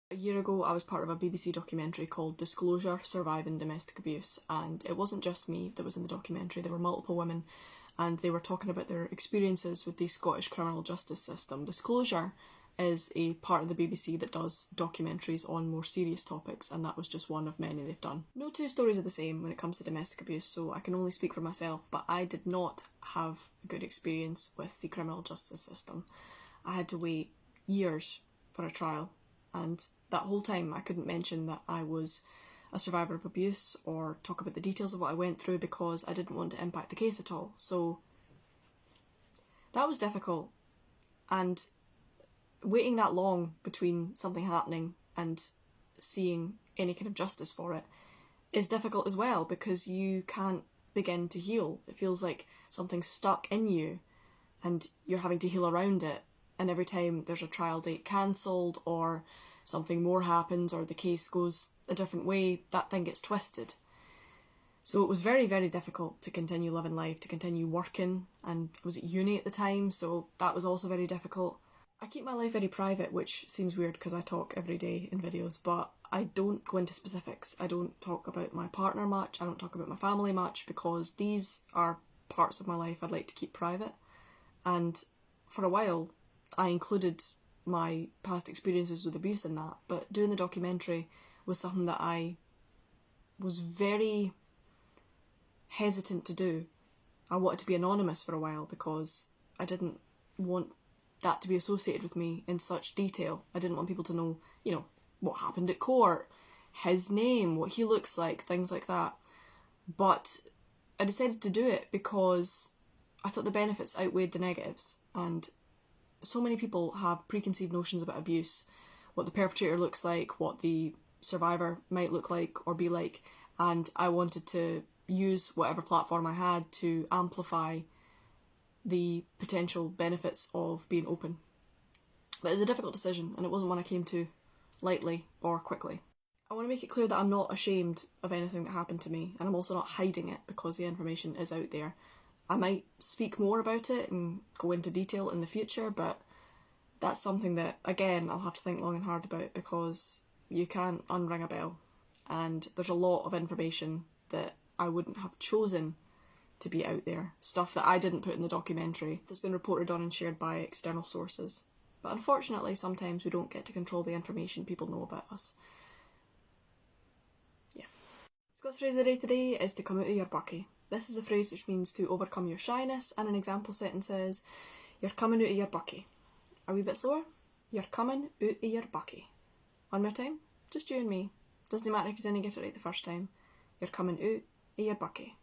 A year ago I was part of a BBC documentary called Disclosure: Surviving Domestic Abuse, and it wasn't just me that was in the documentary, there were multiple women and they were talking about their experiences with the Scottish criminal justice system. Disclosure is a part of the BBC that does documentaries on more serious topics, and that was just one of many they've done. No two stories are the same when it comes to domestic abuse, so I can only speak for myself, but I did not have a good experience with the criminal justice system. I had to wait years for a trial, and that whole time I couldn't mention that I was a survivor of abuse or talk about the details of what I went through because I didn't want to impact the case at all. So that was difficult, and waiting that long between something happening and seeing any kind of justice for it is difficult as well, because you can't begin to heal. It feels like something's stuck in you and you're having to heal around it, and every time there's a trial date cancelled or something more happens or the case goes a different way, that thing gets twisted. So it was very, very difficult to continue living life, to continue working, and I was at uni at the time, so that was also very difficult. I keep my life very private, which seems weird because I talk every day in videos, but I don't go into specifics. I don't talk about my partner much, I don't talk about my family much, because these are parts of my life I'd like to keep private. And for a while I included my past experiences with abuse in that, but doing the documentary was something that I was very hesitant to do. I wanted to be anonymous for a while because I didn't want that to be associated with me in such detail. I didn't want people to know, what happened at court, his name, what he looks like, things like that. But I decided to do it because I thought the benefits outweighed the negatives, and so many people have preconceived notions about abuse, what the perpetrator looks like, what the survivor might look like or be like, and I wanted to use whatever platform I had to amplify the potential benefits of being open. But it was a difficult decision, and it wasn't one I came to lightly or quickly. I want to make it clear that I'm not ashamed of anything that happened to me, and I'm also not hiding it because the information is out there. I might speak more about it and go into detail in the future, but that's something that, again, I'll have to think long and hard about, because you can't unring a bell, and there's a lot of information that I wouldn't have chosen to be out there. Stuff that I didn't put in the documentary that's been reported on and shared by external sources. But unfortunately, sometimes we don't get to control the information people know about us. Yeah. Scott's phrase of the day today is to come out of your bucky. This is a phrase which means to overcome your shyness, and an example sentence is, you're coming out of your bucky. A wee bit slower. You're coming out of your bucky. One more time. Just you and me. Doesn't matter if you didn't get it right the first time. You're coming out of your bucky.